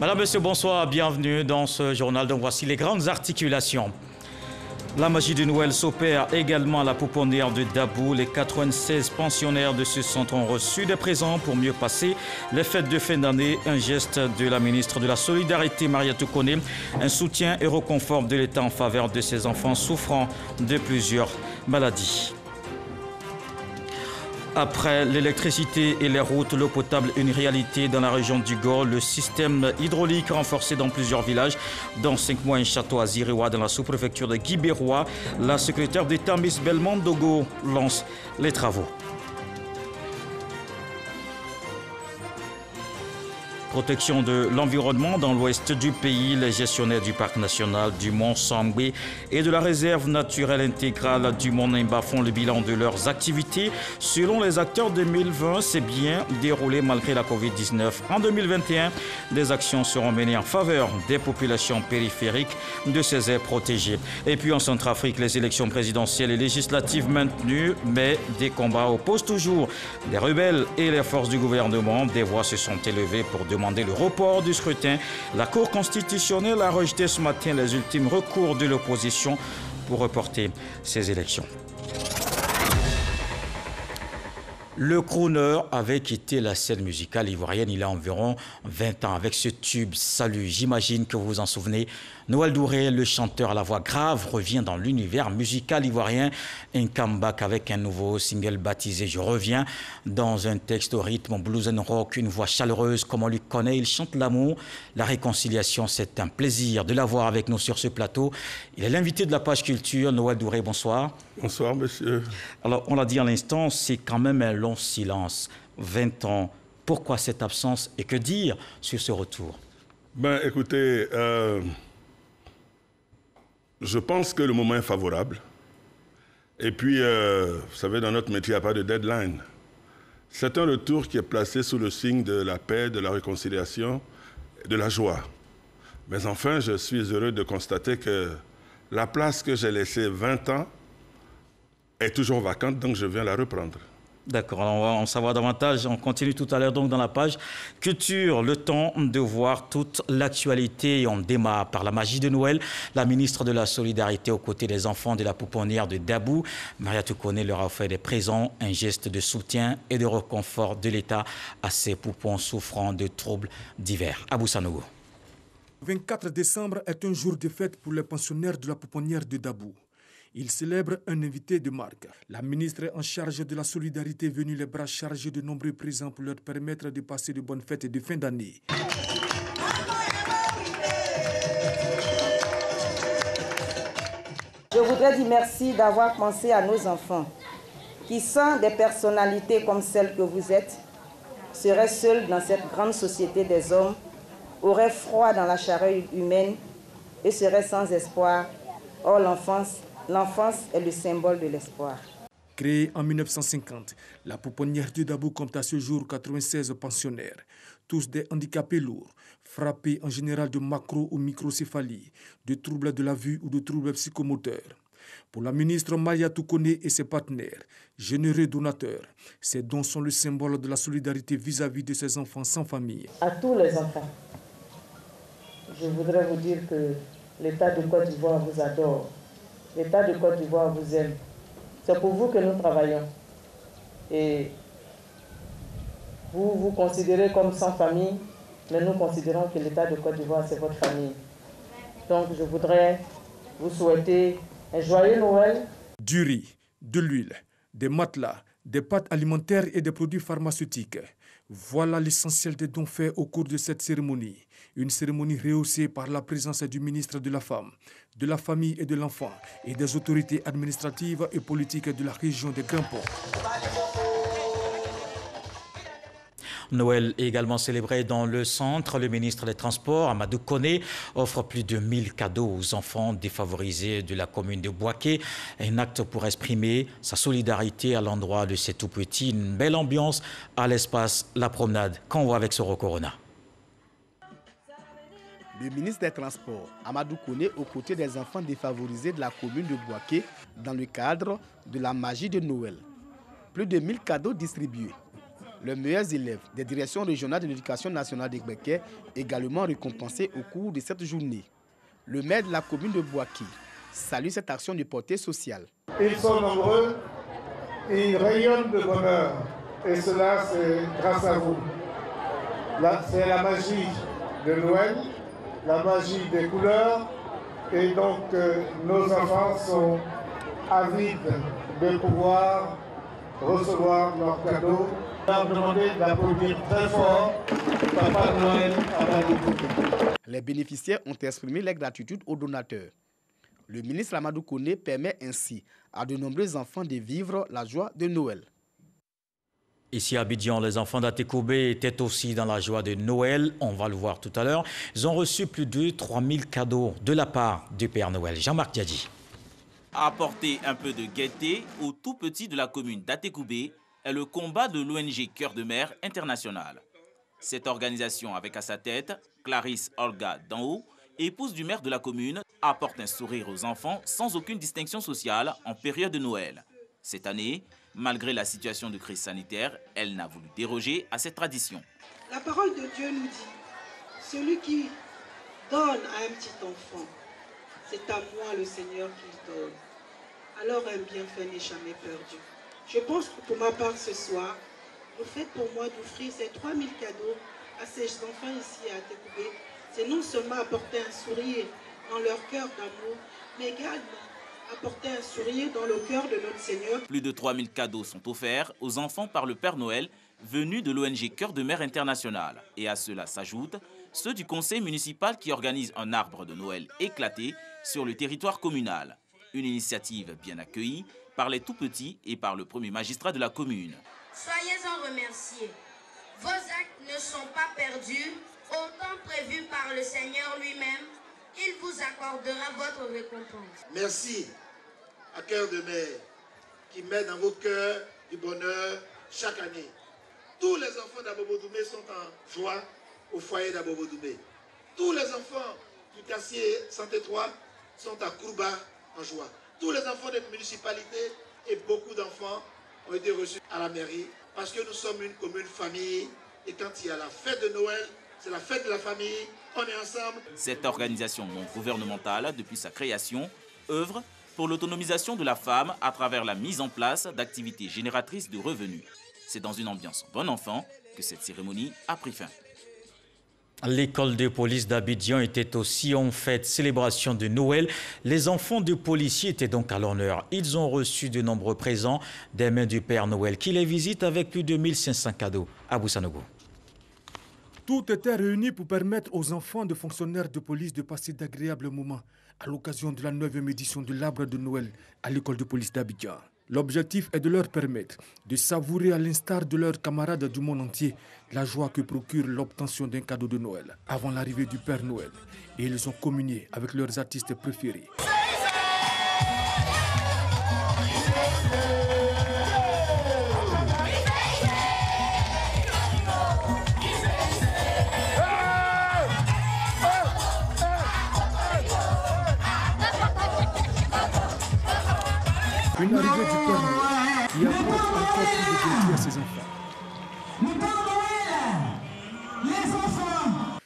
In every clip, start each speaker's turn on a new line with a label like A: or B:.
A: Madame, Monsieur, bonsoir, bienvenue dans ce journal. Donc voici les grandes articulations. La magie de Noël s'opère également à la pouponnière de Dabou. Les 96 pensionnaires de ce centre ont reçu des présents pour mieux passer les fêtes de fin d'année. Un geste de la ministre de la Solidarité, Mariatou Koné, un soutien et réconfort de l'État en faveur de ces enfants souffrant de plusieurs maladies. Après l'électricité et les routes, l'eau potable, une réalité dans la région du Gor. Le système hydraulique renforcé dans plusieurs villages, dans 5 mois, un château à Ziriwa, dans la sous-préfecture de Guibérois. La secrétaire d'État, Miss Belmondogo, lance les travaux. Protection de l'environnement dans l'ouest du pays, les gestionnaires du parc national du Mont Sambé et de la réserve naturelle intégrale du Mont Nimba font le bilan de leurs activités. Selon les acteurs, 2020 s'est bien déroulé malgré la Covid-19. En 2021, des actions seront menées en faveur des populations périphériques de ces aires protégées. Et puis en Centrafrique, les élections présidentielles et législatives maintenues, mais des combats opposent toujours les rebelles et les forces du gouvernement. Des voix se sont élevées pour demander le report du scrutin. La Cour constitutionnelle a rejeté ce matin les ultimes recours de l'opposition pour reporter ces élections. Le crooner avait quitté la scène musicale ivoirienne il y a environ 20 ans avec ce tube « Salut ». J'imagine que vous vous en souvenez. Noël Douré, le chanteur à la voix grave, revient dans l'univers musical ivoirien. Un comeback avec un nouveau single baptisé « Je reviens ». Dans un texte au rythme blues and rock, une voix chaleureuse comme on lui connaît. Il chante l'amour, la réconciliation. C'est un plaisir de l'avoir avec nous sur ce plateau. Il est l'invité de la page culture. Noël Douré, bonsoir.
B: Bonsoir, monsieur.
A: Alors, on l'a dit à l'instant, c'est quand même un long silence. 20 ans. Pourquoi cette absence et que dire sur ce retour?
B: Ben, écoutez, je pense que le moment est favorable. Et puis, vous savez, dans notre métier, il n'y a pas de deadline. C'est un retour qui est placé sous le signe de la paix, de la réconciliation et de la joie. Mais enfin, je suis heureux de constater que la place que j'ai laissée 20 ans est toujours vacante, donc je viens la reprendre.
A: D'accord, alors on va en savoir davantage. On continue tout à l'heure donc dans la page culture. Le temps de voir toute l'actualité et on démarre par la magie de Noël. La ministre de la Solidarité aux côtés des enfants de la pouponnière de Dabou, Mariatou Koné, leur a offert des présents, un geste de soutien et de réconfort de l'État à ces poupons souffrant de troubles divers. Abou Sanogo.
C: 24 décembre est un jour de fête pour les pensionnaires de la pouponnière de Dabou. Il célèbre un invité de marque. La ministre en charge de la solidarité est venue les bras chargés de nombreux présents pour leur permettre de passer de bonnes fêtes de fin d'année.
D: Je voudrais dire merci d'avoir pensé à nos enfants, qui sans des personnalités comme celles que vous êtes, seraient seuls dans cette grande société des hommes, auraient froid dans la charrue humaine et seraient sans espoir. Or, l'enfance est le symbole de l'espoir.
C: Créée en 1950, la pouponnière de Dabou compte à ce jour 96 pensionnaires, tous des handicapés lourds, frappés en général de macro- ou microcéphalie, de troubles de la vue ou de troubles psychomoteurs. Pour la ministre Mariatou Koné et ses partenaires, généreux donateurs, ces dons sont le symbole de la solidarité vis-à-vis de ces enfants sans famille.
D: À tous les enfants, je voudrais vous dire que l'État de Côte d'Ivoire vous adore. L'État de Côte d'Ivoire vous aime. C'est pour vous que nous travaillons. Et vous vous considérez comme sans famille, mais nous considérons que l'État de Côte d'Ivoire, c'est votre famille. Donc je voudrais vous souhaiter un joyeux Noël.
C: Du riz, de l'huile, des matelas, des pâtes alimentaires et des produits pharmaceutiques. Voilà l'essentiel des dons faits au cours de cette cérémonie. Une cérémonie rehaussée par la présence du ministre de la Femme, de la Famille et de l'Enfant et des autorités administratives et politiques de la région des Grands Ponts.
A: Noël est également célébré dans le centre. Le ministre des Transports, Amadou Koné, offre plus de 1000 cadeaux aux enfants défavorisés de la commune de Bouaké. Un acte pour exprimer sa solidarité à l'endroit de ces tout-petits. Une belle ambiance à l'espace La Promenade. Qu'on voit avec Soro Corona.
E: Le ministre des Transports, Amadou Koné, aux côtés des enfants défavorisés de la commune de Bouaké, dans le cadre de la magie de Noël. Plus de 1000 cadeaux distribués. Les meilleurs élèves des directions régionales de l'éducation nationale des Gbeke, également récompensés au cours de cette journée. Le maire de la commune de Bouaké salue cette action de portée sociale.
F: Ils sont nombreux, ils rayonnent de bonheur et cela c'est grâce à vous. C'est la magie de Noël, la magie des couleurs et donc nos enfants sont avides de pouvoir recevoir leurs cadeaux. Je leur demander d'applaudir très fort Papa Noël à Amadou.
E: Les bénéficiaires ont exprimé leur gratitude aux donateurs. Le ministre Amadou Koné permet ainsi à de nombreux enfants de vivre la joie de Noël.
A: Ici à Abidjan, les enfants d'Atekoubé étaient aussi dans la joie de Noël. On va le voir tout à l'heure. Ils ont reçu plus de 3000 cadeaux de la part du Père Noël. Jean-Marc Diadji.
G: Apporter un peu de gaieté aux tout petits de la commune d'Atekoubé est le combat de l'ONG Cœur de Mer International. Cette organisation, avec à sa tête Clarisse Olga Danho, épouse du maire de la commune, apporte un sourire aux enfants sans aucune distinction sociale en période de Noël. Cette année, malgré la situation de crise sanitaire, elle n'a voulu déroger à cette tradition.
H: La parole de Dieu nous dit, celui qui donne à un petit enfant, c'est à moi le Seigneur qui donne. Alors un bienfait n'est jamais perdu. Je pense que pour ma part ce soir, le fait pour moi d'offrir ces 3000 cadeaux à ces enfants ici à Atekoubé, c'est non seulement apporter un sourire dans leur cœur d'amour, mais également apporter un sourire dans le cœur de notre Seigneur.
G: Plus de 3000 cadeaux sont offerts aux enfants par le Père Noël venu de l'ONG Cœur de Mer International. Et à cela s'ajoutent ceux du conseil municipal qui organise un arbre de Noël éclaté sur le territoire communal. Une initiative bien accueillie par les tout-petits et par le premier magistrat de la commune.
I: Soyez-en remerciés. Vos actes ne sont pas perdus. Au temps prévu par le Seigneur lui-même, il vous accordera votre récompense.
J: Merci à Cœur de Mer qui met dans vos cœurs du bonheur chaque année. Tous les enfants d'Abobo-Doumé sont en joie au foyer d'Abobo-Doumé. Tous les enfants du quartier Santé 3 sont à Kourba en joie. Tous les enfants des municipalités et beaucoup d'enfants ont été reçus à la mairie parce que nous sommes une commune famille et quand il y a la fête de Noël, c'est la fête de la famille, on est ensemble.
G: Cette organisation non gouvernementale, depuis sa création, œuvre pour l'autonomisation de la femme à travers la mise en place d'activités génératrices de revenus. C'est dans une ambiance bon enfant que cette cérémonie a pris fin.
A: L'école de police d'Abidjan était aussi en fête célébration de Noël. Les enfants de policiers étaient donc à l'honneur. Ils ont reçu de nombreux présents des mains du Père Noël qui les visite avec plus de 1500 cadeaux. Abou Sanogo.
C: Tout était réuni pour permettre aux enfants de fonctionnaires de police de passer d'agréables moments à l'occasion de la 9e édition de l'arbre de Noël à l'école de police d'Abidjan. L'objectif est de leur permettre de savourer à l'instar de leurs camarades du monde entier la joie que procure l'obtention d'un cadeau de Noël avant l'arrivée du Père Noël. Et ils ont communié avec leurs artistes préférés. Une arrivée du Père Noël qui apporte encore plus de gaieté à ses enfants.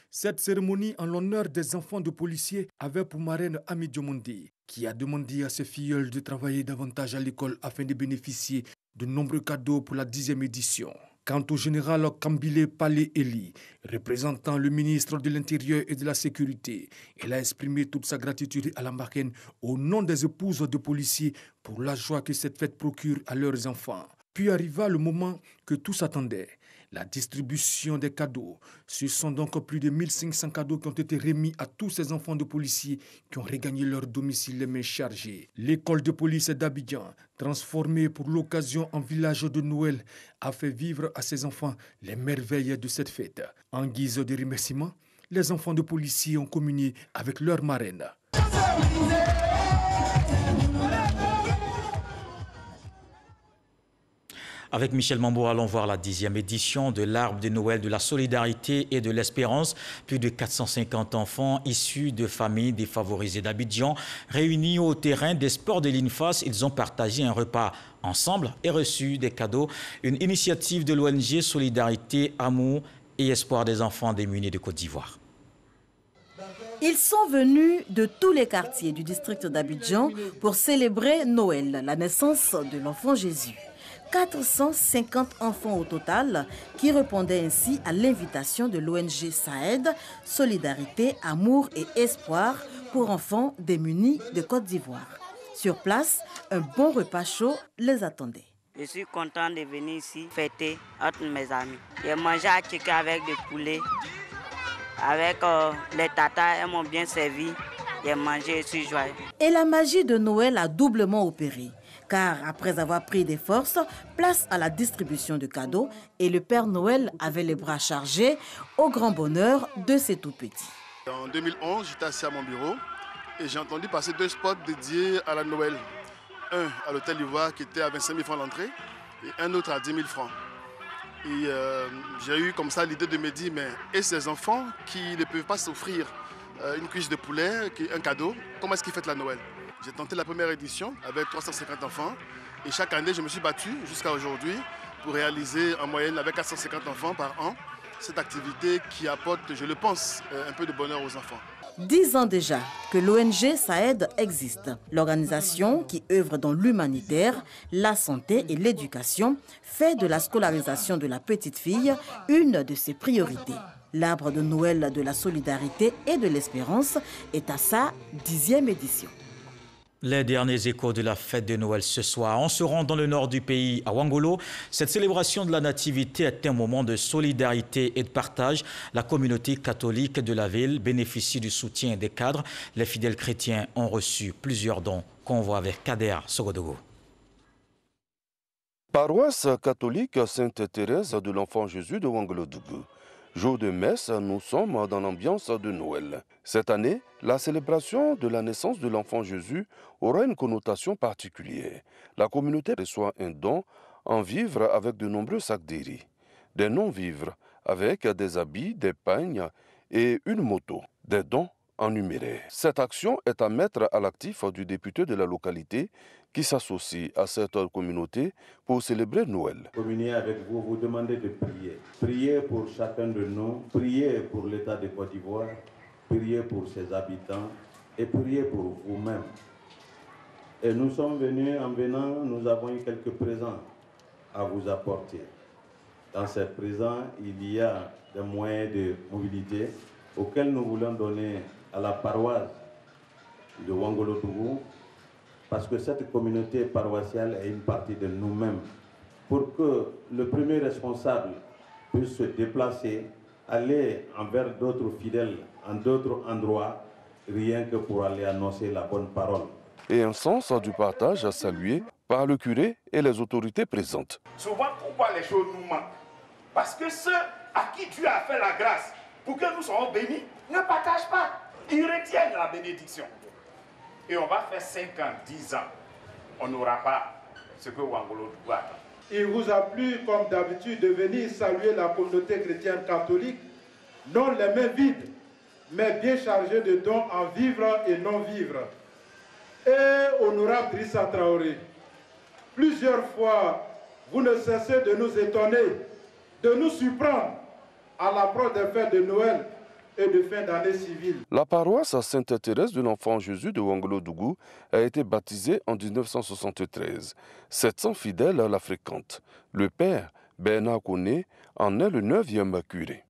C: Cette cérémonie en l'honneur des enfants de policiers avait pour marraine Ami Diomondi, qui a demandé à ses filleuls de travailler davantage à l'école afin de bénéficier de nombreux cadeaux pour la 10e édition. Quant au général Kambile Palé Eli, représentant le ministre de l'Intérieur et de la Sécurité, il a exprimé toute sa gratitude à la marraine au nom des épouses de policiers pour la joie que cette fête procure à leurs enfants. Puis arriva le moment que tous attendaient, la distribution des cadeaux. Ce sont donc plus de 1500 cadeaux qui ont été remis à tous ces enfants de policiers qui ont regagné leur domicile les mains chargées. L'école de police d'Abidjan, transformée pour l'occasion en village de Noël, a fait vivre à ses enfants les merveilles de cette fête. En guise de remerciement, les enfants de policiers ont communié avec leur marraine.
A: Avec Michel Mambo, allons voir la 10e édition de l'Arbre de Noël de la solidarité et de l'espérance. Plus de 450 enfants issus de familles défavorisées d'Abidjan, réunis au terrain des sports de l'INFAS, ils ont partagé un repas ensemble et reçu des cadeaux. Une initiative de l'ONG Solidarité, Amour et Espoir des enfants démunis de Côte d'Ivoire.
K: Ils sont venus de tous les quartiers du district d'Abidjan pour célébrer Noël, la naissance de l'enfant Jésus. 450 enfants au total qui répondaient ainsi à l'invitation de l'ONG SAED, Solidarité, Amour et Espoir pour enfants démunis de Côte d'Ivoire. Sur place, un bon repas chaud les attendait.
L: Je suis content de venir ici fêter entre mes amis. J'ai mangé à chicken avec des poulets, avec les tatas, elles m'ont bien servi. J'ai mangé, je suis joyeux.
K: Et la magie de Noël a doublement opéré. Car après avoir pris des forces, place à la distribution de cadeaux et le Père Noël avait les bras chargés au grand bonheur de ses tout-petits.
M: En 2011, j'étais assis à mon bureau et j'ai entendu passer 2 spots dédiés à la Noël. Un à l'hôtel Ivoire qui était à 25 000 francs l'entrée et un autre à 10 000 francs. Et j'ai eu comme ça l'idée de me dire, mais et ces enfants qui ne peuvent pas s'offrir une cuisse de poulet, un cadeau, comment est-ce qu'ils fêtent la Noël? J'ai tenté la première édition avec 350 enfants et chaque année je me suis battu jusqu'à aujourd'hui pour réaliser en moyenne avec 450 enfants par an cette activité qui apporte, je le pense, un peu de bonheur aux enfants.
K: 10 ans déjà que l'ONG SAED existe. L'organisation qui œuvre dans l'humanitaire, la santé et l'éducation fait de la scolarisation de la petite fille une de ses priorités. L'arbre de Noël de la solidarité et de l'espérance est à sa 10e édition.
A: Les derniers échos de la fête de Noël ce soir. On se rend dans le nord du pays, à Ouangolo. Cette célébration de la nativité est un moment de solidarité et de partage. La communauté catholique de la ville bénéficie du soutien des cadres. Les fidèles chrétiens ont reçu plusieurs dons qu'on voit avec Kader Sogodogo.
N: Paroisse catholique Sainte-Thérèse de l'Enfant Jésus de Ouangolo-Dougou. Jour de messe, nous sommes dans l'ambiance de Noël. Cette année, la célébration de la naissance de l'enfant Jésus aura une connotation particulière. La communauté reçoit un don en vivres avec de nombreux sacs de riz, des non-vivres avec des habits, des pagnes et une moto, des dons en numéraire. Cette action est à mettre à l'actif du député de la localité qui s'associe à cette communauté pour célébrer Noël.
O: Communier avec vous, vous demandez de prier. Priez pour chacun de nous, priez pour l'État de Côte d'Ivoire, priez pour ses habitants et priez pour vous-même. Et nous sommes venus, en venant, nous avons eu quelques présents à vous apporter. Dans ces présents, il y a des moyens de mobilité auxquels nous voulons donner à la paroisse de Ouangolo-Dougou, parce que cette communauté paroissiale est une partie de nous-mêmes. Pour que le premier responsable puisse se déplacer, aller envers d'autres fidèles en d'autres endroits, rien que pour aller annoncer la bonne parole.
N: Et un sens du partage salué par le curé et les autorités présentes.
P: Souvent, pourquoi les choses nous manquent? Parce que ceux à qui Dieu a fait la grâce pour que nous soyons bénis ne partagent pas. Ils retiennent la bénédiction. Et on va faire 5 ans, 10 ans. On n'aura pas ce que Ouangolo doit attendre.
F: Il vous a plu, comme d'habitude, de venir saluer la communauté chrétienne catholique, non les mains vides, mais bien chargées de dons en vivres et non-vivres. Et honorable Drissa Traoré, plusieurs fois, vous ne cessez de nous étonner, de nous surprendre à l'approche des fêtes de Noël et de fin d'année civile.
N: La paroisse Sainte-Thérèse de l'Enfant Jésus de Ouangolo-Dougou a été baptisée en 1973. 700 fidèles la fréquentent. Le père Bernard Koné en est le 9e curé.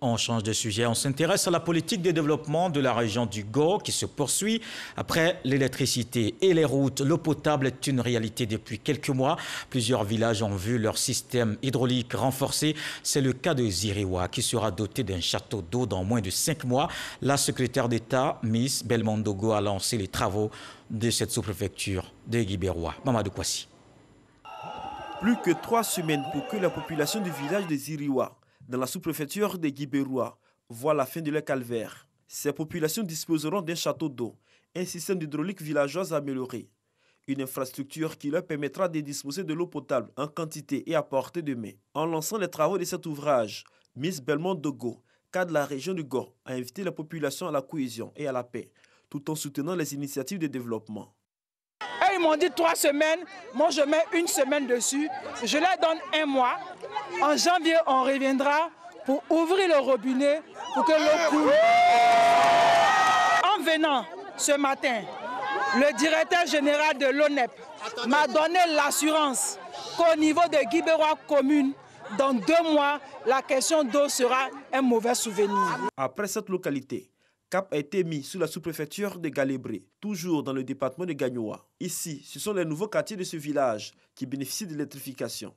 A: On change de sujet, on s'intéresse à la politique de développement de la région du Go qui se poursuit. Après l'électricité et les routes, l'eau potable est une réalité depuis quelques mois. Plusieurs villages ont vu leur système hydraulique renforcé. C'est le cas de Ziriwa qui sera doté d'un château d'eau dans moins de 5 mois. La secrétaire d'État, Miss Belmondogo, a lancé les travaux de cette sous-préfecture de Guibérois. Mamadou Kwasi.
Q: Plus que 3 semaines pour que la population du village de Ziriwa, dans la sous-préfecture de Guibérois, voit la fin de leur calvaire. Ces populations disposeront d'un château d'eau, un système d'hydraulique villageoise amélioré, Une infrastructure qui leur permettra de disposer de l'eau potable en quantité et à portée de main. En lançant les travaux de cet ouvrage, Miss Belmont Dogo, cadre de la région du Gor, a invité la population à la cohésion et à la paix, tout en soutenant les initiatives de développement.
R: Et ils m'ont dit 3 semaines, moi je mets 1 semaine dessus, je leur donne 1 mois. En janvier, on reviendra pour ouvrir le robinet pour que l'eau coule. En venant ce matin, le directeur général de l'ONEP m'a donné l'assurance qu'au niveau de Guibérois commune, dans 2 mois, la question d'eau sera un mauvais souvenir.
Q: Après cette localité, cap a été mis sous la sous-préfecture de Galébré, toujours dans le département de Gagnoa. Ici, ce sont les nouveaux quartiers de ce village qui bénéficient de l'électrification.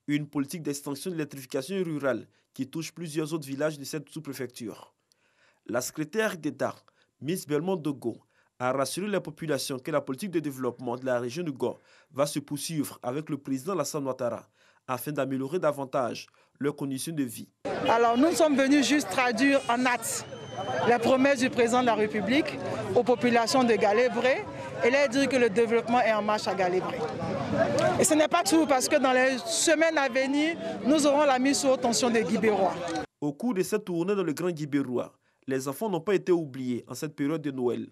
Q: Une politique d'extension de l'électrification rurale qui touche plusieurs autres villages de cette sous-préfecture. La secrétaire d'État, Miss Belmont Dogo, a rassuré la population que la politique de développement de la région du Gor va se poursuivre avec le président Lassane Ouattara afin d'améliorer davantage leurs conditions de vie.
R: Alors nous sommes venus juste traduire en actes les promesses du président de la République aux populations de Galébré et leur dire que le développement est en marche à Galébré. Et ce n'est pas tout parce que dans les semaines à venir, nous aurons la mise sous haute tension des Guibérois.
Q: Au cours de cette tournée dans le Grand Guibérois, les enfants n'ont pas été oubliés en cette période de Noël.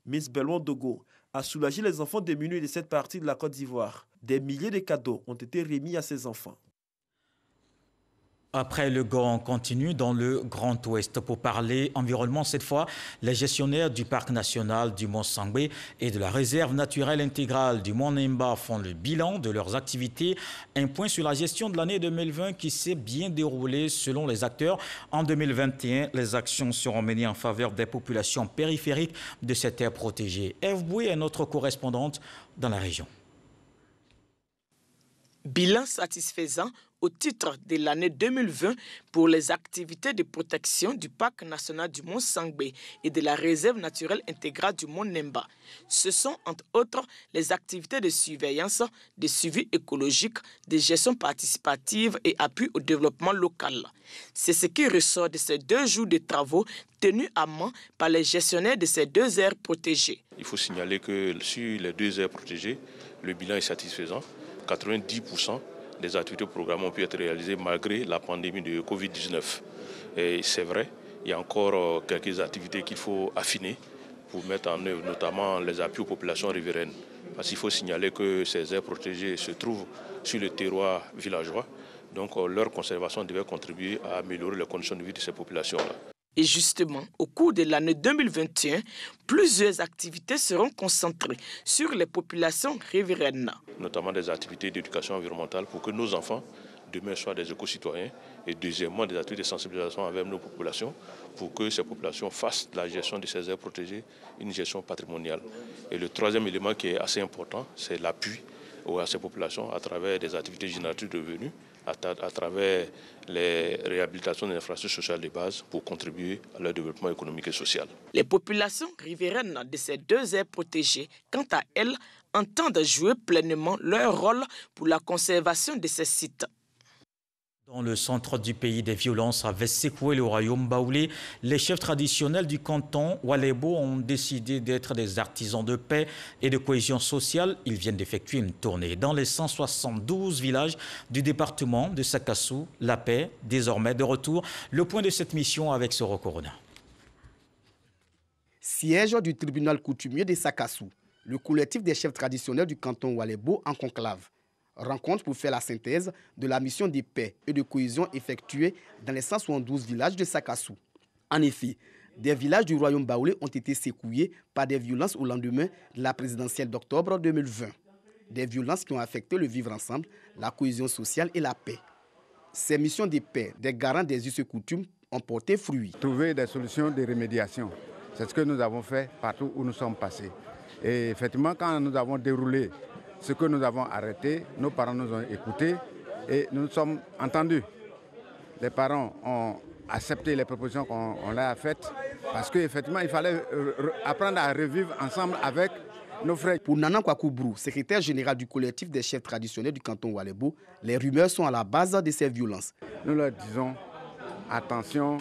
Q: Miss Belmont Dogo a soulagé les enfants démunis de cette partie de la Côte d'Ivoire. Des milliers de cadeaux ont été remis à ces enfants.
A: Après le Gor, on continue dans le Grand Ouest pour parler environnement. Cette fois, les gestionnaires du parc national du Mont Sangbé et de la réserve naturelle intégrale du Mont Nemba font le bilan de leurs activités. Un point sur la gestion de l'année 2020 qui s'est bien déroulée selon les acteurs. En 2021, les actions seront menées en faveur des populations périphériques de cette aire protégée. Ève Boué est notre correspondante dans la région.
S: Bilan satisfaisant au titre de l'année 2020 pour les activités de protection du parc national du Mont Sangbé et de la réserve naturelle intégrale du Mont Nemba. Ce sont entre autres les activités de surveillance, de suivi écologique, de gestion participative et appui au développement local. C'est ce qui ressort de ces 2 jours de travaux tenus à main par les gestionnaires de ces 2 aires protégées.
T: Il faut signaler que sur les 2 aires protégées, le bilan est satisfaisant. 90% des activités programmées ont pu être réalisées malgré la pandémie de Covid-19. Et c'est vrai, il y a encore quelques activités qu'il faut affiner pour mettre en œuvre, notamment les appuis aux populations riveraines. Parce qu'il faut signaler que ces aires protégées se trouvent sur le terroir villageois. Donc leur conservation devait contribuer à améliorer les conditions de vie de ces populations-là.
S: Et justement, au cours de l'année 2021, plusieurs activités seront concentrées sur les populations riveraines.
T: Notamment des activités d'éducation environnementale pour que nos enfants demain soient des éco-citoyens. Et deuxièmement, des activités de sensibilisation envers nos populations pour que ces populations fassent de la gestion de ces aires protégées une gestion patrimoniale. Et le 3e élément qui est assez important, c'est l'appui à ces populations à travers des activités génératrices de revenus, à travers les réhabilitations des infrastructures sociales de base pour contribuer à leur développement économique et social.
S: Les populations riveraines de ces 2 aires protégées, quant à elles, entendent jouer pleinement leur rôle pour la conservation de ces sites.
A: Dans le centre du pays, des violences avaient secoué le royaume baoulé. Les chefs traditionnels du canton Walebo ont décidé d'être des artisans de paix et de cohésion sociale. Ils viennent d'effectuer une tournée dans les 172 villages du département de Sakassou. La paix, désormais de retour. Le point de cette mission avec Soro Corona.
E: Siège du tribunal coutumier de Sakassou, le collectif des chefs traditionnels du canton Walebo en conclave. Rencontre pour faire la synthèse de la mission de paix et de cohésion effectuée dans les 172 villages de Sakassou. En effet, des villages du royaume baoulé ont été secoués par des violences au lendemain de la présidentielle d'octobre 2020. Des violences qui ont affecté le vivre ensemble, la cohésion sociale et la paix. Ces missions de paix, des garants des us et coutumes, ont porté fruit.
U: Trouver des solutions de remédiation, c'est ce que nous avons fait partout où nous sommes passés. Et effectivement, quand nous avons déroulé ce que nous avons arrêté, nos parents nous ont écoutés et nous nous sommes entendus. Les parents ont accepté les propositions qu'on leur a faites parce qu'effectivement, il fallait apprendre à revivre ensemble avec nos frères.
E: Pour Nana Kwakoubrou, secrétaire général du collectif des chefs traditionnels du canton Walebo, les rumeurs sont à la base de ces violences.
U: Nous leur disons, attention,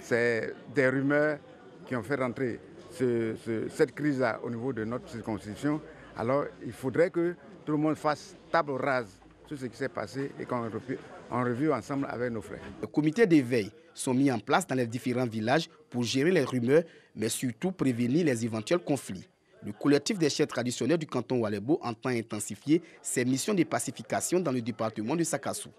U: c'est des rumeurs qui ont fait rentrer cette crise-là au niveau de notre circonscription, alors il faudrait que tout le monde fasse table rase sur ce qui s'est passé et qu'on revue ensemble avec nos frères.
E: Les comités d'éveil sont mis en place dans les différents villages pour gérer les rumeurs, mais surtout prévenir les éventuels conflits. Le collectif des chefs traditionnels du canton Oualebo entend intensifier ses missions de pacification dans le département de Sakassou.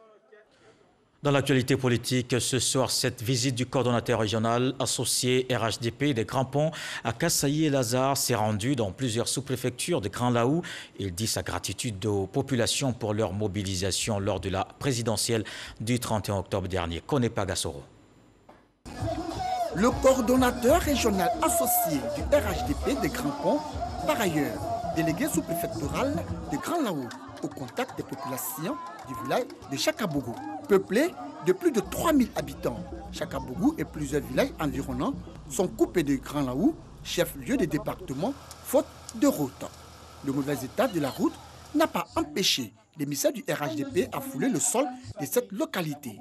A: Dans l'actualité politique, ce soir, cette visite du coordonnateur régional associé RHDP des Grands Ponts à Kassayi et Lazare s'est rendue dans plusieurs sous-préfectures de Grand Laou. Il dit sa gratitude aux populations pour leur mobilisation lors de la présidentielle du 31 octobre dernier. Konepa Gassoro.
B: Le coordonnateur régional associé du RHDP des Grands Ponts, par ailleurs délégué sous-préfectoral de Grand Laou, au contact des populations du village de Chakabougou, peuplé de plus de 3000 habitants. Chakabougou et plusieurs villages environnants sont coupés de Grand Laou, chef-lieu des départements, faute de route. Le mauvais état de la route n'a pas empêché l'émissaire du RHDP à fouler le sol de cette localité.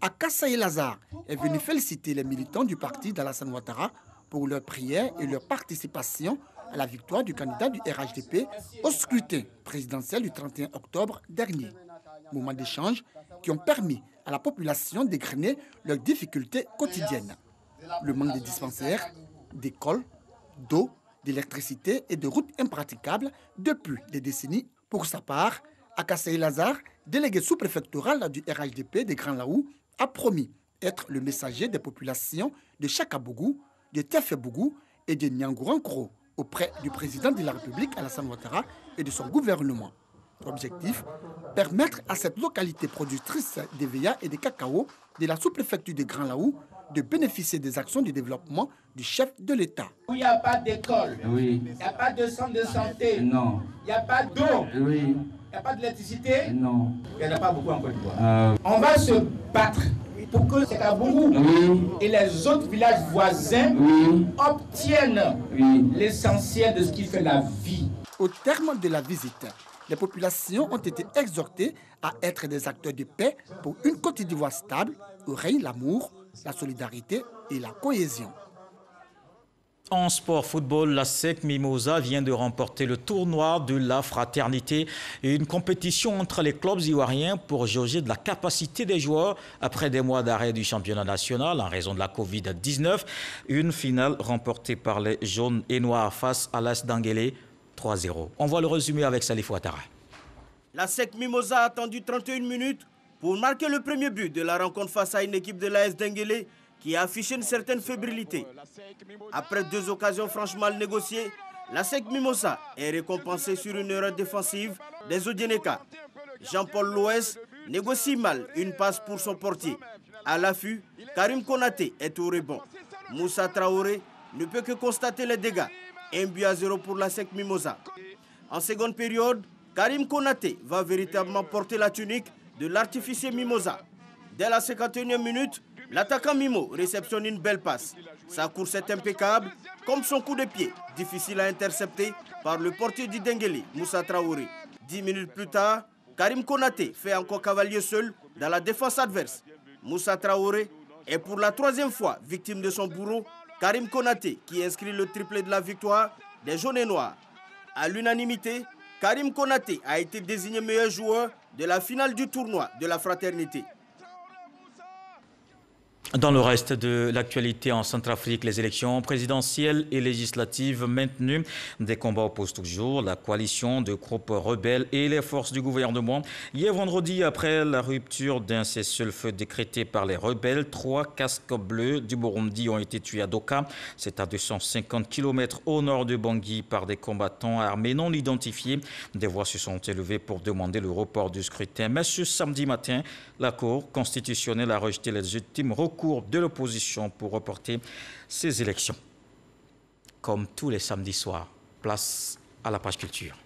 B: À Kassayi Lazare est venu féliciter les militants du parti d'Alassane Ouattara pour leur prière et leur participation à la victoire du candidat du RHDP au scrutin présidentiel du 31 octobre dernier. Moments d'échange qui ont permis à la population d'égrener leurs difficultés quotidiennes. Le manque de dispensaires, d'écoles, d'eau, d'électricité et de routes impraticables depuis des décennies. Pour sa part, à Kassayi Lazare, délégué sous-préfectoral du RHDP de Grand Laou, a promis être le messager des populations de Chakabougou, de Tefebougou et de Nyangouran-Kro auprès du président de la République Alassane Ouattara et de son gouvernement. Objectif, permettre à cette localité productrice d'EVA et de cacao de la sous-préfecture de Grand Laou de bénéficier des actions de développement du chef de l'État.
V: Il n'y a pas d'école, il n'y a pas de centre de santé, non. Il n'y a pas d'eau, il n'y a pas d'électricité, non. Il n'y en a pas beaucoup en Côte d'Ivoire. On va se battre pour que Chakabougou et les autres villages voisins obtiennent l'essentiel de ce qui fait la vie.
B: Au terme de la visite, les populations ont été exhortées à être des acteurs de paix pour une Côte d'Ivoire stable où règne l'amour, la solidarité et la cohésion.
A: En sport football, la SEC Mimosa vient de remporter le tournoi de la fraternité, une compétition entre les clubs ivoiriens pour jauger de la capacité des joueurs après des mois d'arrêt du championnat national en raison de la Covid-19. Une finale remportée par les jaunes et noirs face à l'AS Denguélé 3-0. On voit le résumé avec Salif Ouattara.
W: La SEC Mimosa a attendu 31 minutes pour marquer le premier but de la rencontre face à une équipe de l'AS Denguélé qui a affiché une certaine fébrilité. Après 2 occasions franchement mal négociées, la SEC Mimosa est récompensée sur une erreur défensive des Odieneka. Jean-Paul Loès négocie mal une passe pour son portier. À l'affût, Karim Konaté est au rebond. Moussa Traoré ne peut que constater les dégâts. 1-0 pour la SEC Mimosa. En seconde période, Karim Konaté va véritablement porter la tunique de l'artificier Mimosa. Dès la 51e minute, l'attaquant Mimo réceptionne une belle passe. Sa course est impeccable, comme son coup de pied, difficile à intercepter par le portier du Denguélé, Moussa Traoré. 10 minutes plus tard, Karim Konaté fait encore cavalier seul dans la défense adverse. Moussa Traoré est pour la 3e fois victime de son bourreau, Karim Konaté, qui inscrit le triplé de la victoire des jaunes et noirs. À l'unanimité, Karim Konaté a été désigné meilleur joueur de la finale du tournoi de la fraternité.
A: Dans le reste de l'actualité en Centrafrique, les élections présidentielles et législatives maintenues. Des combats opposent toujours la coalition de groupes rebelles et les forces du gouvernement. Hier vendredi, après la rupture d'un cessez-le-feu décrété par les rebelles, 3 casques bleus du Burundi ont été tués à Doka. C'est à 250 km au nord de Bangui par des combattants armés non identifiés. Des voix se sont élevées pour demander le report du scrutin. Mais ce samedi matin, la Cour constitutionnelle a rejeté les ultimes recours de l'opposition pour reporter ces élections. Comme tous les samedis soirs, place à la page culture.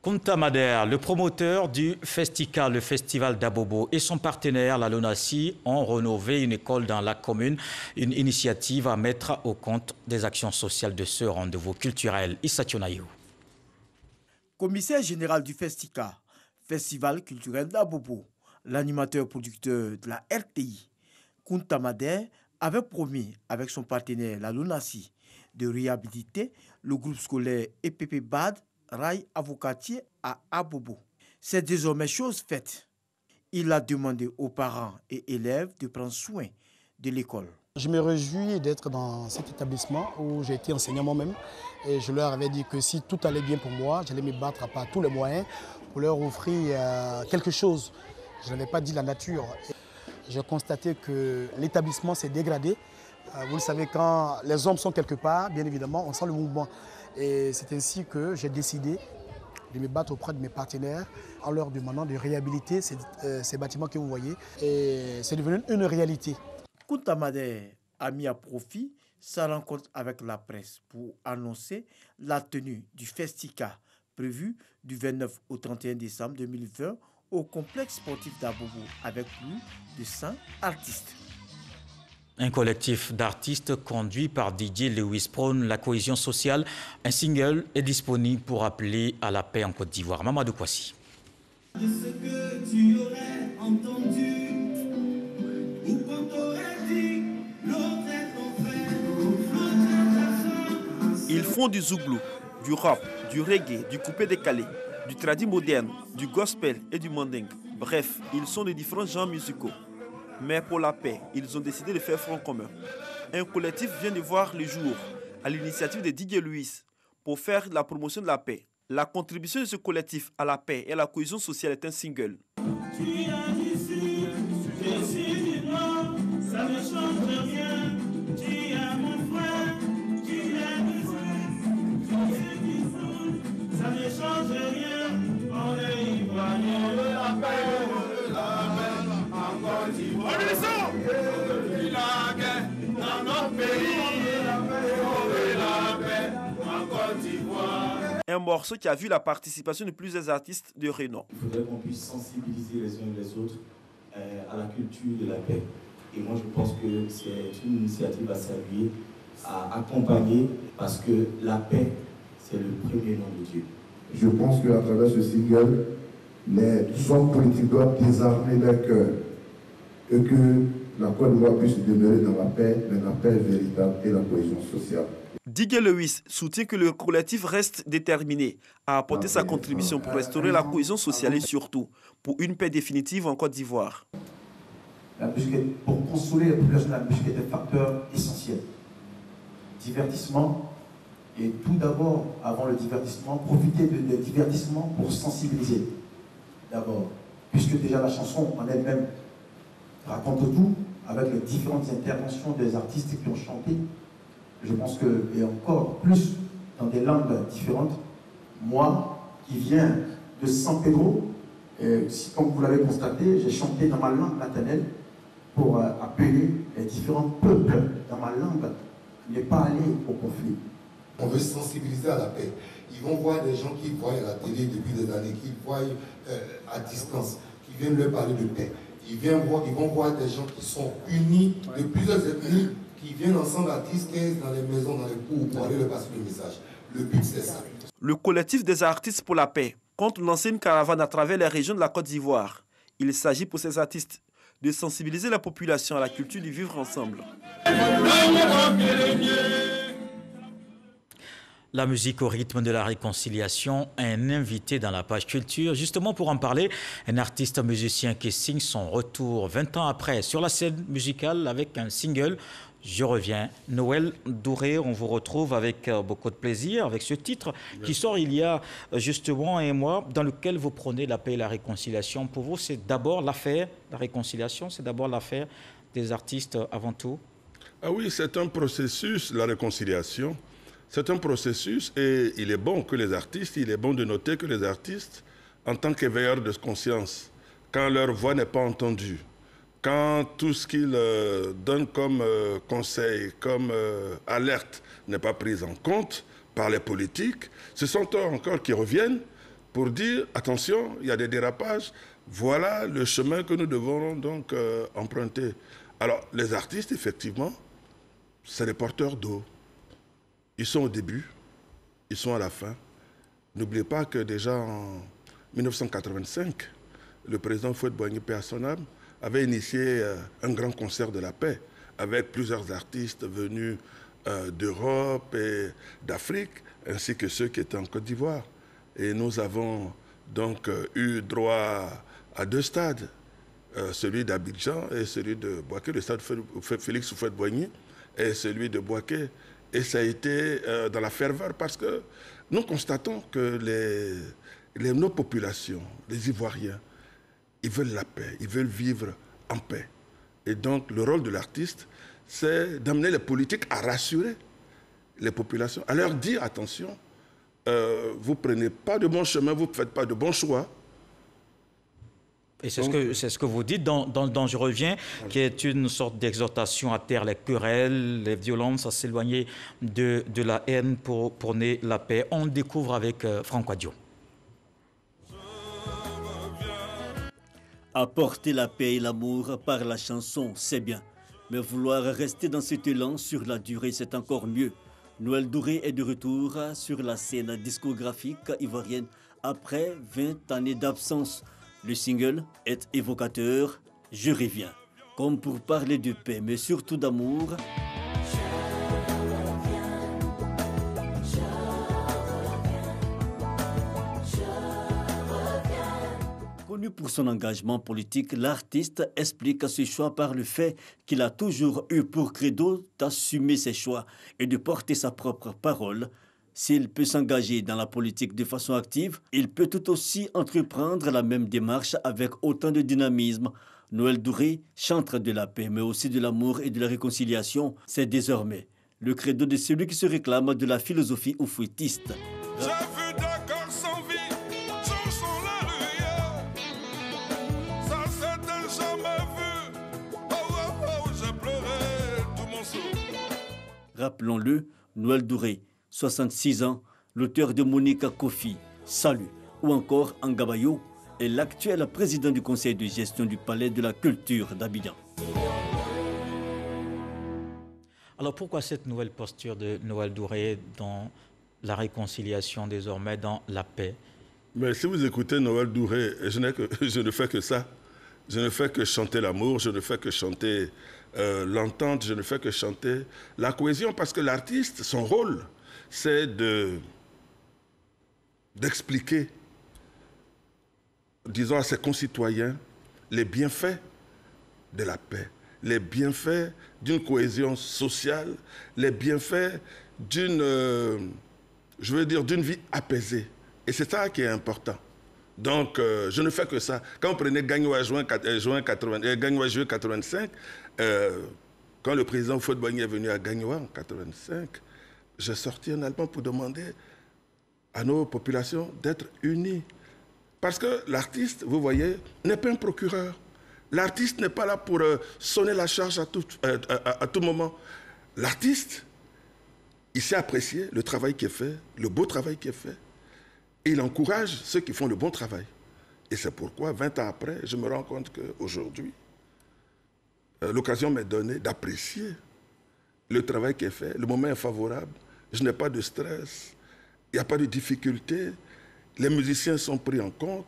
A: Kunta Madère, le promoteur du Festica, le festival d'Abobo, et son partenaire, la LONASI, ont rénové une école dans la commune, une initiative à mettre au compte des actions sociales de ce rendez-vous culturel. Issa Tionayo.
X: Commissaire général du Festica, festival culturel d'Abobo,
W: L'animateur producteur de la RTI, Kunta Mader, avait promis avec son partenaire la LONASI de réhabiliter le groupe scolaire EPP Bad Rai Avocatier à Abobo. C'est désormais chose faite. Il a demandé aux parents et élèves de prendre soin de l'école.
D: Je me réjouis d'être dans cet établissement où j'ai été enseignant moi-même et je leur avais dit que si tout allait bien pour moi, j'allais me battre par tous les moyens pour leur offrir quelque chose. Je n'avais pas dit la nature. J'ai constaté que l'établissement s'est dégradé. Vous le savez, quand les hommes sont quelque part, bien évidemment, on sent le mouvement. Et c'est ainsi que j'ai décidé de me battre auprès de mes partenaires en leur demandant de réhabiliter ces bâtiments que vous voyez. Et c'est devenu une réalité.
W: Kunta Mader a mis à profit sa rencontre avec la presse pour annoncer la tenue du Festica prévu du 29 au 31 décembre 2020 au complexe sportif d'Abobo avec plus de 100 artistes.
A: Un collectif d'artistes conduit par DJ Lewis prône la cohésion sociale. Un single est disponible pour appeler à la paix en Côte d'Ivoire. Mamadou Kwasi.
H: De ce que tu aurais entendu ou quand t'aurais dit l'autre est ton frère,
Q: Ils font du zouglou, du rap, du reggae, du coupé-décalé, du tradi moderne, du gospel et du mandingue. Bref, ils sont de différents genres musicaux. Mais pour la paix, ils ont décidé de faire front commun. Un collectif vient de voir le jour à l'initiative de DJ Louis pour faire la promotion de la paix. La contribution de ce collectif à la paix et à la cohésion sociale est un single.
H: Tu as d'ici, décidément, ça ne change rien. Tu as mon frère, tu es d'ici, ça ne change rien. On est ivoiriens, on veut la paix, en Côte d'Ivoire. On est la guerre dans notre pays, on veut la paix, en Côte d'Ivoire.
Q: Un morceau qui a vu la participation de plusieurs artistes de renom.
I: Il faudrait qu'on puisse sensibiliser les uns et les autres à la culture de la paix. Et moi, je pense que c'est une initiative à saluer, à accompagner, parce que la paix, c'est le premier nom de Dieu.
X: Je pense qu'à travers ce single, les hommes politiques doivent désarmer leur cœur et que la Côte d'Ivoire puisse demeurer dans la paix, mais la paix véritable et la cohésion sociale.
Q: DJ Lewis soutient que le collectif reste déterminé à apporter sa contribution pour restaurer la cohésion sociale et surtout pour une paix définitive en Côte d'Ivoire.
I: La musique, pour consoler la population, la musique est un facteur essentiel. Divertissement, et tout d'abord, avant le divertissement, profiter de divertissement pour sensibiliser. D'abord, puisque déjà la chanson en elle-même raconte tout, avec les différentes interventions des artistes qui ont chanté. Je pense que, et encore plus dans des langues différentes, moi qui viens de San Pedro, comme vous l'avez constaté, j'ai chanté dans ma langue maternelle pour appeler les différents peuples dans ma langue, ne pas aller au conflit.
Y: On veut sensibiliser à la paix. Ils vont voir des gens qui voient à la télé depuis des années, qui voient à distance, qui viennent leur parler de paix. Ils vont voir des gens qui sont unis de plusieurs ethnies, qui viennent ensemble à 10-15 dans les maisons, dans les cours, pour aller leur passer le message. Le but, c'est ça.
Q: Le collectif des artistes pour la paix compte lancer une caravane à travers les régions de la Côte d'Ivoire. Il s'agit pour ces artistes de sensibiliser la population à la culture du vivre ensemble.
A: La musique au rythme de la réconciliation, un invité dans la page culture. Justement pour en parler, un artiste musicien qui signe son retour 20 ans après sur la scène musicale avec un single. Je reviens. Noël Douré, on vous retrouve avec beaucoup de plaisir avec ce titre qui sort il y a justement un mois, dans lequel vous prenez la paix et la réconciliation. Pour vous, c'est d'abord l'affaire, la réconciliation, c'est d'abord l'affaire des artistes avant tout?
Z: Ah oui, c'est un processus, la réconciliation. C'est un processus et il est bon que les artistes, il est bon de noter que les artistes, en tant qu'éveilleurs de conscience, quand leur voix n'est pas entendue, quand tout ce qu'ils donnent comme conseil, comme alerte n'est pas pris en compte par les politiques, ce sont eux encore qui reviennent pour dire, attention, il y a des dérapages, voilà le chemin que nous devons donc emprunter. Alors, les artistes, effectivement, c'est des porteurs d'eau. Ils sont au début, ils sont à la fin. N'oubliez pas que déjà en 1985, le président Houphouët-Boigny, paix à son âme, avait initié un grand concert de la paix avec plusieurs artistes venus d'Europe et d'Afrique, ainsi que ceux qui étaient en Côte d'Ivoire. Et nous avons donc eu droit à 2 stades, celui d'Abidjan et celui de Bouaké, le stade Félix Houphouët-Boigny et celui de Bouaké. Et ça a été dans la ferveur parce que nous constatons que nos populations, les Ivoiriens, ils veulent la paix, ils veulent vivre en paix. Et donc le rôle de l'artiste, c'est d'amener les politiques à rassurer les populations, à leur dire attention, vous ne prenez pas de bon chemin, vous ne faites pas de bons choix.
A: Et c'est ce que vous dites dans Je reviens, qui est une sorte d'exhortation à taire les querelles, les violences, à s'éloigner de la haine pour prôner la paix. On découvre avec Franck Wadio.
C: Apporter la paix et l'amour par la chanson, c'est bien. Mais vouloir rester dans cet élan sur la durée, c'est encore mieux. Noël Douré est de retour sur la scène discographique ivoirienne après 20 années d'absence. Le single est évocateur, Je reviens, comme pour parler de paix, mais surtout d'amour. Connu pour son engagement politique, l'artiste explique ce choix par le fait qu'il a toujours eu pour credo d'assumer ses choix et de porter sa propre parole. S'il peut s'engager dans la politique de façon active, il peut tout aussi entreprendre la même démarche avec autant de dynamisme. Noël Douré, chantre de la paix, mais aussi de l'amour et de la réconciliation, c'est désormais le credo de celui qui se réclame de la philosophie oufouettiste. Rappelons-le, Noël Douré, 66 ans, l'auteur de Monica Kofi, Salut, ou encore Angabayo, est l'actuel président du conseil de gestion du Palais de la Culture d'Abidjan.
A: Alors pourquoi cette nouvelle posture de Noël Douré dans la réconciliation désormais, dans la paix?
Z: Mais si vous écoutez Noël Douré, je ne fais que ça. Je ne fais que chanter l'amour, je ne fais que chanter l'entente, je ne fais que chanter la cohésion, parce que l'artiste, son rôle, c'est d'expliquer, disons à ses concitoyens, les bienfaits de la paix, les bienfaits d'une cohésion sociale, les bienfaits d'une vie apaisée. Et c'est ça qui est important. Donc, je ne fais que ça. Quand vous prenez Gagnoa juillet 85, quand le président Houphouët-Boigny est venu à Gagnoa en 85, j'ai sorti un album pour demander à nos populations d'être unies. Parce que l'artiste, vous voyez, n'est pas un procureur. L'artiste n'est pas là pour sonner la charge à tout moment. L'artiste, il sait apprécier le travail qui est fait, le beau travail qui est fait. Et il encourage ceux qui font le bon travail. Et c'est pourquoi, 20 ans après, je me rends compte qu'aujourd'hui, l'occasion m'est donnée d'apprécier le travail qui est fait. Le moment est favorable. Je n'ai pas de stress. Il n'y a pas de difficulté. Les musiciens sont pris en compte.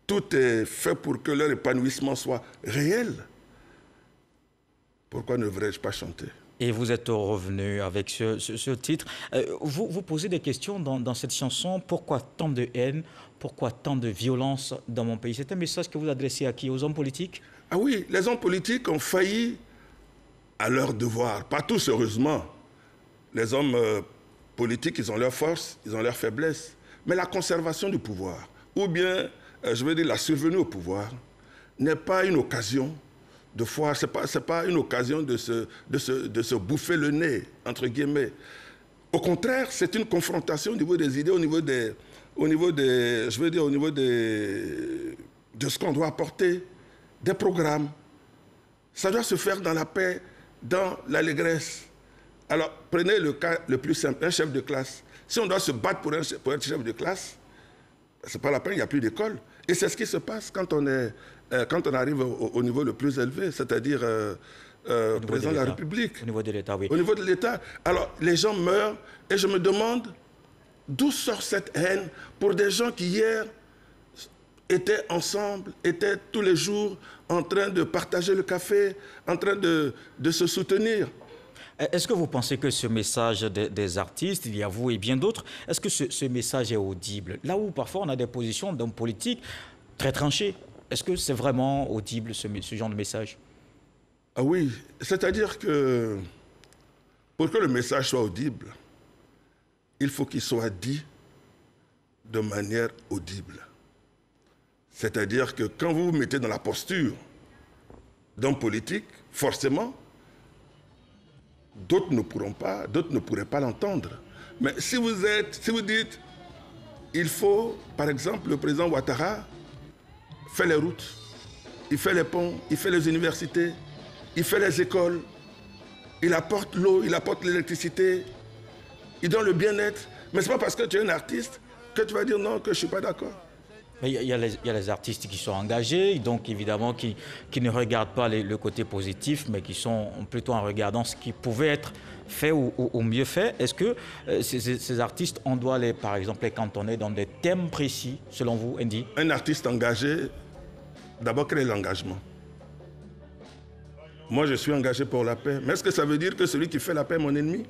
Z: Tout est fait pour que leur épanouissement soit réel. Pourquoi ne devrais-je pas chanter ?
A: Et vous êtes revenu avec ce titre. Vous posez des questions dans cette chanson. Pourquoi tant de haine? Pourquoi tant de violence dans mon pays? C'est un message que vous adressez à qui? Aux hommes politiques?
Z: Ah oui, les hommes politiques ont failli à leur devoir. Pas tous, heureusement. Les hommes politiques, ils ont leurs forces, ils ont leurs faiblesses. Mais la conservation du pouvoir, ou bien, je veux dire, la survenue au pouvoir, n'est pas une occasion de foire, c'est pas une occasion de se bouffer le nez, entre guillemets. Au contraire, c'est une confrontation au niveau des idées, au niveau de ce qu'on doit apporter, des programmes. Ça doit se faire dans la paix, dans l'allégresse. Alors, prenez le cas le plus simple, un chef de classe. Si on doit se battre pour être chef de classe, c'est pas la peine, il n'y a plus d'école. Et c'est ce qui se passe quand on arrive au niveau le plus élevé, c'est-à-dire président de la République.
A: Au niveau de l'État, oui.
Z: Au niveau de l'État. Alors, les gens meurent et je me demande d'où sort cette haine pour des gens qui, hier, étaient ensemble, étaient tous les jours en train de partager le café, en train de se soutenir.
A: Est-ce que vous pensez que ce message des artistes, il y a vous et bien d'autres, est-ce que ce message est audible? Là où parfois on a des positions d'hommes politiques très tranchées, est-ce que c'est vraiment audible ce genre de message?
Z: Ah oui, c'est-à-dire que pour que le message soit audible, il faut qu'il soit dit de manière audible. C'est-à-dire que quand vous vous mettez dans la posture d'homme politique, forcément, d'autres ne pourraient pas l'entendre. Mais si vous dites, il faut, par exemple, le président Ouattara fait les routes, il fait les ponts, il fait les universités, il fait les écoles, il apporte l'eau, il apporte l'électricité, il donne le bien-être. Mais ce n'est pas parce que tu es un artiste que tu vas dire non, que je ne suis pas d'accord.
A: Il y a les artistes qui sont engagés, donc évidemment qui ne regardent pas le côté positif, mais qui sont plutôt en regardant ce qui pouvait être fait ou mieux fait. Est-ce que ces artistes, on doit par exemple les cantonner dans des thèmes précis, selon vous, Andy?
Z: Un artiste engagé, d'abord, quel est l'engagement? Moi, je suis engagé pour la paix. Mais est-ce que ça veut dire que celui qui fait la paix est mon ennemi?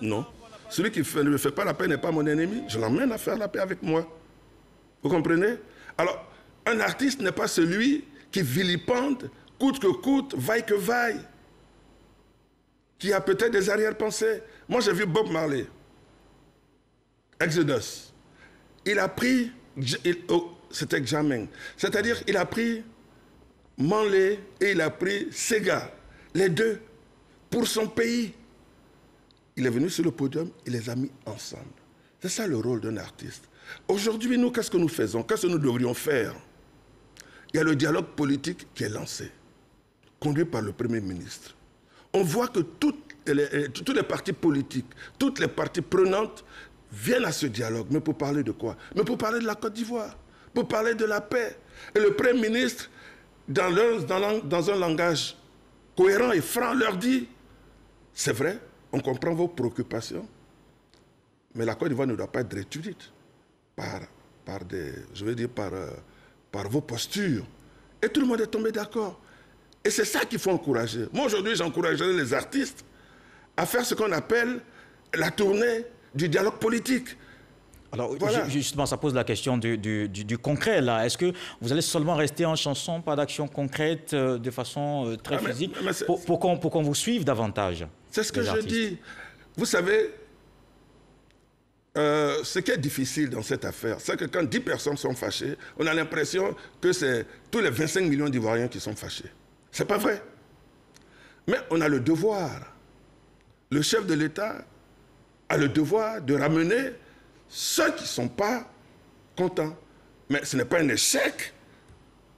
Z: Non. Celui qui ne fait pas la paix n'est pas mon ennemi. Je l'emmène à faire la paix avec moi. Vous comprenez? Alors, un artiste n'est pas celui qui vilipende, coûte que coûte, vaille que vaille, qui a peut-être des arrière-pensées. Moi, j'ai vu Bob Marley, Exodus. Il a pris, c'était Jamming, c'est-à-dire il a pris Marley et il a pris Sega, les deux, pour son pays. Il est venu sur le podium, il les a mis ensemble. C'est ça le rôle d'un artiste. Aujourd'hui, nous, qu'est-ce que nous faisons? Qu'est-ce que nous devrions faire? Il y a le dialogue politique qui est lancé, conduit par le Premier ministre. On voit que tous les partis politiques, toutes les parties prenantes viennent à ce dialogue. Mais pour parler de quoi? Mais pour parler de la Côte d'Ivoire, pour parler de la paix. Et le Premier ministre, dans un langage cohérent et franc, leur dit, c'est vrai, on comprend vos préoccupations, mais la Côte d'Ivoire ne doit pas être réduite par vos postures. Et tout le monde est tombé d'accord. Et c'est ça qu'il faut encourager. Moi, aujourd'hui, j'encouragerais les artistes à faire ce qu'on appelle la tournée du dialogue politique.
A: Alors, voilà. Justement, ça pose la question du concret, là. Est-ce que vous allez seulement rester en chanson, pas d'action concrète, de façon très physique, pour qu'on vous suive davantage?
Z: C'est ce que je dis. Vous savez, ce qui est difficile dans cette affaire, c'est que quand 10 personnes sont fâchées, on a l'impression que c'est tous les 25 millions d'Ivoiriens qui sont fâchés. Ce n'est pas vrai. Mais on a le devoir. Le chef de l'État a le devoir de ramener ceux qui ne sont pas contents. Mais ce n'est pas un échec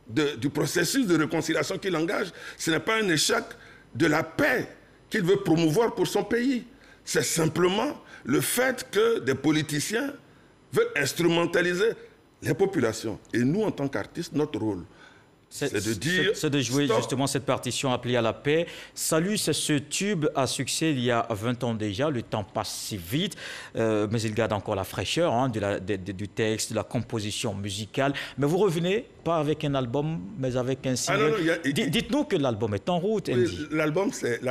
Z: du processus de réconciliation qu'il engage. Ce n'est pas un échec de la paix qu'il veut promouvoir pour son pays. C'est simplement le fait que des politiciens veulent instrumentaliser les populations. Et nous, en tant qu'artistes, notre rôle, c'est de dire...
A: C'est de jouer
Z: stop.
A: justement cette partition appelée à la paix. Salut, c'est ce tube à succès il y a 20 ans déjà. Le temps passe si vite, mais il garde encore la fraîcheur du texte, de la composition musicale. Mais vous revenez pas avec un album, mais avec un single. Dites-nous que l'album est en route, Andy.
Z: Oui, l'album, c'est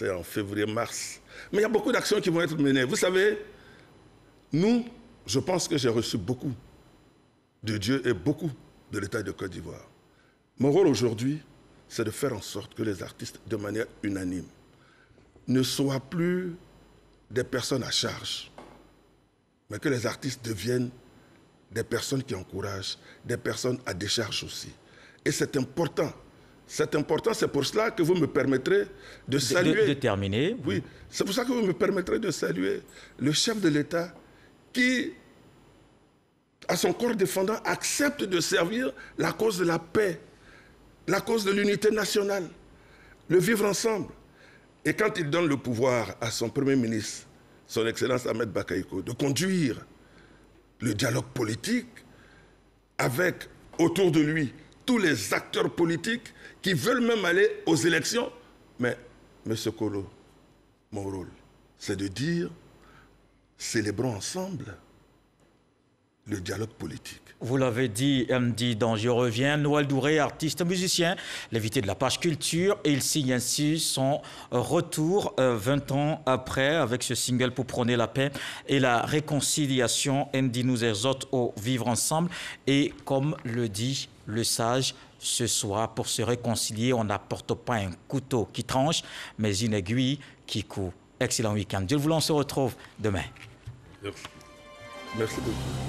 Z: en février-mars. Mais il y a beaucoup d'actions qui vont être menées. Vous savez, nous, je pense que j'ai reçu beaucoup de Dieu et beaucoup de l'État de Côte d'Ivoire. Mon rôle aujourd'hui, c'est de faire en sorte que les artistes, de manière unanime, ne soient plus des personnes à charge, mais que les artistes deviennent des personnes qui encouragent, des personnes à décharge aussi. Et c'est important. C'est important, c'est pour cela que vous me permettrez de saluer...
A: De terminer.
Z: Oui, c'est pour ça que vous me permettrez de saluer le chef de l'État qui, à son corps défendant, accepte de servir la cause de la paix, la cause de l'unité nationale, le vivre ensemble. Et quand il donne le pouvoir à son Premier ministre, son Excellence Ahmed Bakayoko, de conduire le dialogue politique avec, autour de lui, tous les acteurs politiques qui veulent même aller aux élections. Mais, M. Kolo, mon rôle, c'est de dire, célébrons ensemble le dialogue politique.
A: Vous l'avez dit, MD, dont je reviens, Noël Douré, artiste musicien, l'invité de la page culture, et il signe ainsi son retour 20 ans après avec ce single pour prôner la paix et la réconciliation. MD nous exhorte au vivre ensemble et comme le dit le sage, ce soir, pour se réconcilier, on n'apporte pas un couteau qui tranche, mais une aiguille qui coupe. Excellent week-end. Dieu le voulant, on se retrouve demain.
Z: Merci beaucoup.